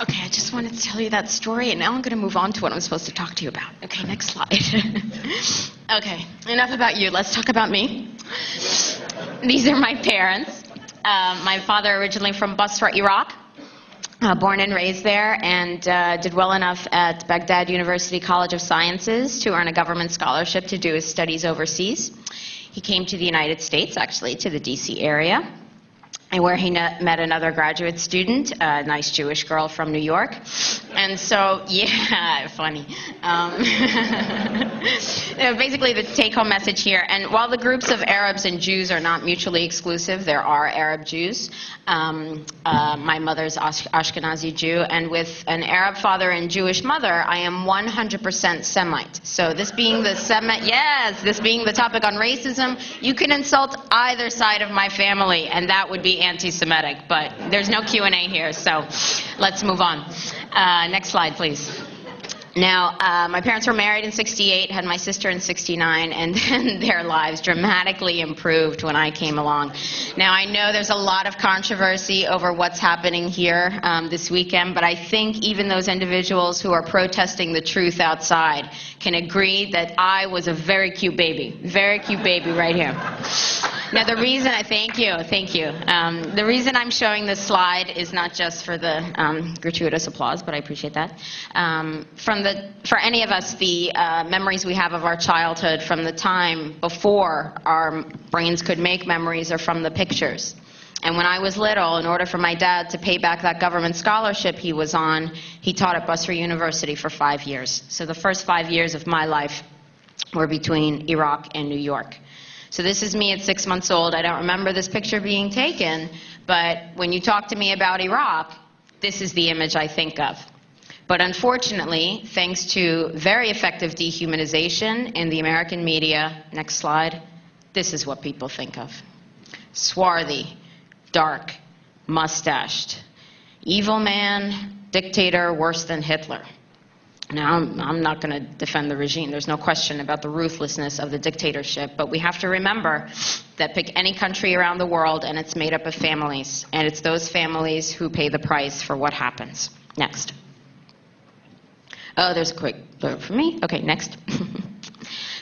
Okay, I just wanted to tell you that story, and now I'm going to move on to what I'm supposed to talk to you about. Okay, next slide. Okay, enough about you. Let's talk about me. These are my parents. My father originally from Basra, Iraq. Born and raised there, and did well enough at Baghdad University College of Sciences to earn a government scholarship to do his studies overseas. He came to the United States, actually, to the D.C. area, and where he met another graduate student, a nice Jewish girl from New York. And so, yeah, funny. Basically, the take-home message here, and while the groups of Arabs and Jews are not mutually exclusive, there are Arab Jews. My mother's Ashkenazi Jew, and with an Arab father and Jewish mother, I am 100% Semite. So this being the this being the topic on racism, you can insult either side of my family, and that would be anti-Semitic, but there's no Q&A here, so let's move on. Next slide, please. Now, my parents were married in '68, had my sister in '69, and then their lives dramatically improved when I came along. Now, I know there's a lot of controversy over what's happening here this weekend, but I think even those individuals who are protesting the truth outside can agree that I was a very cute baby right here. Now, the reason thank you. The reason I'm showing this slide is not just for the gratuitous applause, but I appreciate that. For any of us, the memories we have of our childhood from the time before our brains could make memories are from the pictures. And when I was little, in order for my dad to pay back that government scholarship he was on, he taught at Basra University for 5 years. So the first 5 years of my life were between Iraq and New York. So this is me at 6 months old. I don't remember this picture being taken, but when you talk to me about Iraq, this is the image I think of. But unfortunately, thanks to very effective dehumanization in the American media, next slide, this is what people think of. Swarthy, dark, mustached, evil man, dictator worse than Hitler. Now, I'm not going to defend the regime. There's no question about the ruthlessness of the dictatorship, but we have to remember that pick any country around the world and it's made up of families, and it's those families who pay the price for what happens. Next. Oh, there's a quick vote for me. Okay, next.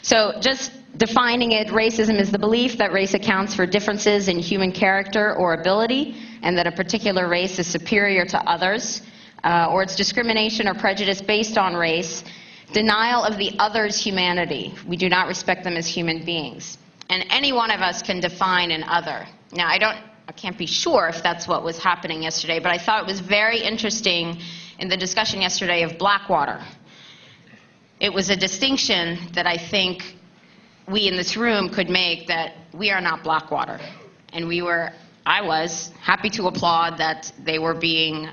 So just defining it, racism is the belief that race accounts for differences in human character or ability, and that a particular race is superior to others, or it's discrimination or prejudice based on race, denial of the other's humanity. We do not respect them as human beings. And any one of us can define an other. Now, I can't be sure if that's what was happening yesterday, but I thought it was very interesting in the discussion yesterday of Blackwater. It was a distinction that I think we in this room could make, that we are not Blackwater. And I was happy to applaud that they were being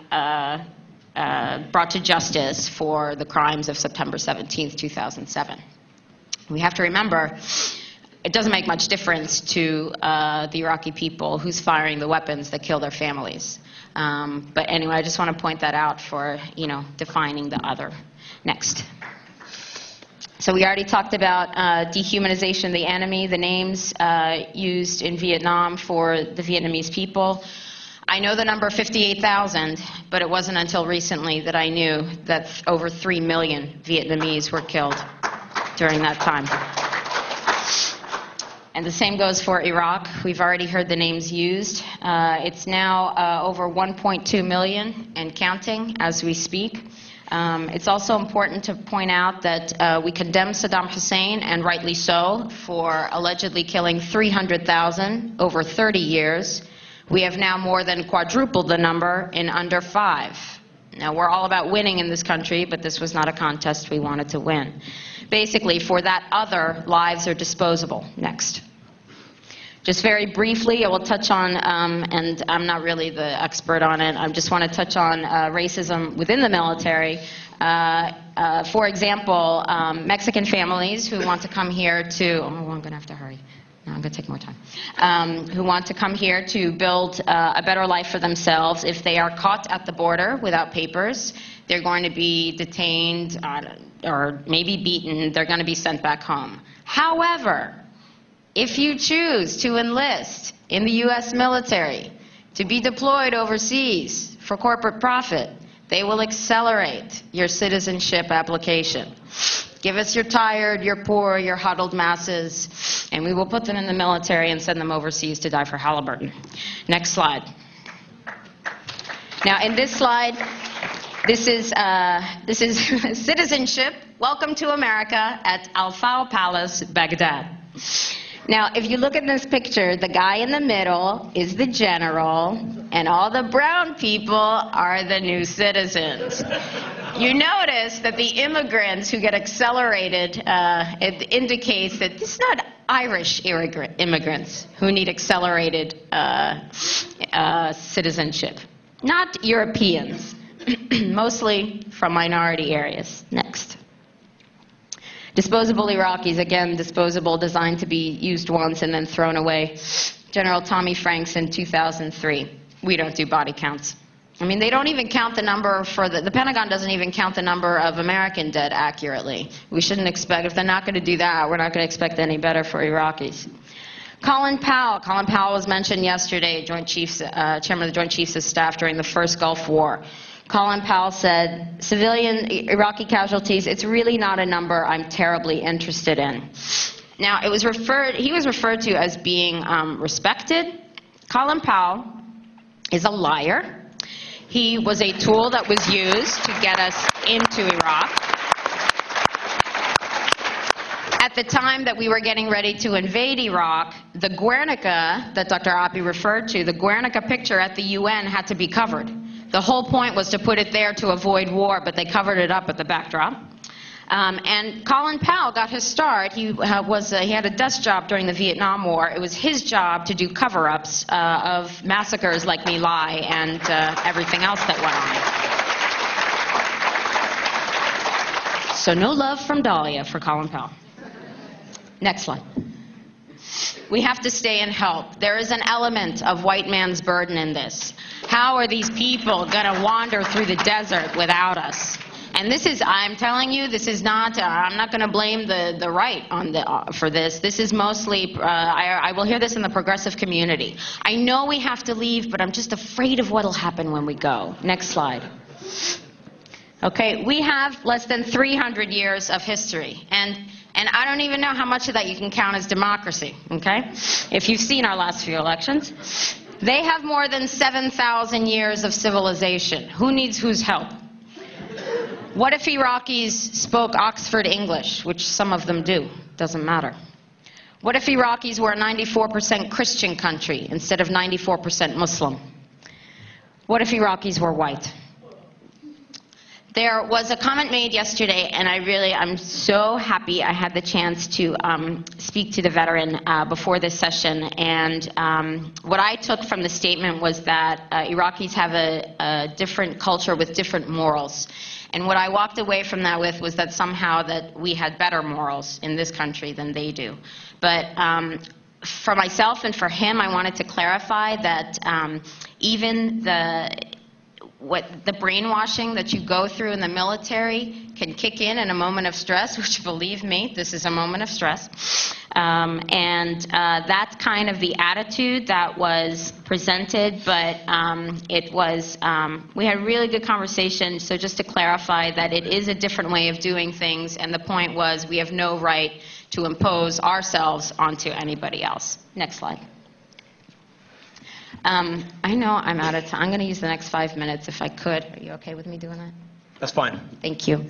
brought to justice for the crimes of September 17th, 2007. We have to remember, it doesn't make much difference to the Iraqi people who's firing the weapons that kill their families. But anyway, I just want to point that out for, defining the other. Next. So we already talked about dehumanization of the enemy, the names used in Vietnam for the Vietnamese people. I know the number 58,000, but it wasn't until recently that I knew that over 3 million Vietnamese were killed during that time. And the same goes for Iraq. We've already heard the names used. It's now over 1.2 million and counting as we speak. It's also important to point out that we condemn Saddam Hussein, and rightly so, for allegedly killing 300,000 over 30 years. We have now more than quadrupled the number in under 5. Now, we're all about winning in this country, but this was not a contest we wanted to win. Basically, for that other, lives are disposable. Next. Just very briefly, I will touch on, and I'm not really the expert on it, I just want to touch on racism within the military. For example, Mexican families who want to come here to, I'm going to have to hurry. No, I'm going to take more time. Who want to come here to build a better life for themselves. If they are caught at the border without papers, they're going to be detained or maybe beaten. They're going to be sent back home. However, if you choose to enlist in the U.S. military to be deployed overseas for corporate profit, They will accelerate your citizenship application. Give us your tired, your poor, your huddled masses, and we will put them in the military and send them overseas to die for Halliburton. Next slide. Now, in this slide, this is citizenship. Welcome to America at Al-Faw Palace, Baghdad. Now, if you look at this picture, the guy in the middle is the general, and all the brown people are the new citizens. You notice that the immigrants who get accelerated, it indicates that this is not Irish immigrants who need accelerated citizenship, not Europeans, mostly from minority areas. Next. Disposable Iraqis, again, disposable, designed to be used once and then thrown away. General Tommy Franks in 2003. We don't do body counts. I mean, they don't even count the number for the Pentagon doesn't even count the number of American dead accurately. We shouldn't expect, if they're not going to do that, we're not going to expect any better for Iraqis. Colin Powell. Colin Powell was mentioned yesterday, Chairman of the Joint Chiefs of Staff during the first Gulf War. Colin Powell said, civilian Iraqi casualties, it's really not a number I'm terribly interested in. Now, he was referred to as being respected. Colin Powell is a liar. He was a tool that was used to get us into Iraq. At the time that we were getting ready to invade Iraq, the Guernica that Dr. Api referred to, the Guernica picture at the UN had to be covered. The whole point was to put it there to avoid war, but they covered it up at the backdrop. And Colin Powell got his start. He had a desk job during the Vietnam War. It was his job to do cover-ups of massacres like My Lai and everything else that went on. So no love from Dahlia for Colin Powell. Next slide. We have to stay and help. There is an element of white man's burden in this. How are these people going to wander through the desert without us? And this is, I'm telling you, this is not, I'm not going to blame the right for this. This is mostly, I will hear this in the progressive community. I know we have to leave, but I'm just afraid of what will happen when we go. Next slide. Okay, we have less than 300 years of history. And I don't even know how much of that you can count as democracy, okay? If you've seen our last few elections. They have more than 7,000 years of civilization. Who needs whose help? What if Iraqis spoke Oxford English, which some of them do? Doesn't matter. What if Iraqis were a 94% Christian country instead of 94% Muslim? What if Iraqis were white? There was a comment made yesterday, and I'm so happy I had the chance to speak to the veteran before this session. And what I took from the statement was that Iraqis have a different culture with different morals. And what I walked away from that with was that somehow that we had better morals in this country than they do. But for myself and for him, I wanted to clarify that even the brainwashing that you go through in the military can kick in a moment of stress, which, believe me, this is a moment of stress. That's kind of the attitude that was presented, but we had a really good conversation. So just to clarify that it is a different way of doing things, and the point was we have no right to impose ourselves onto anybody else. Next slide. I know I'm out of time. I'm going to use the next 5 minutes if I could. Are you okay with me doing that? That's fine. Thank you.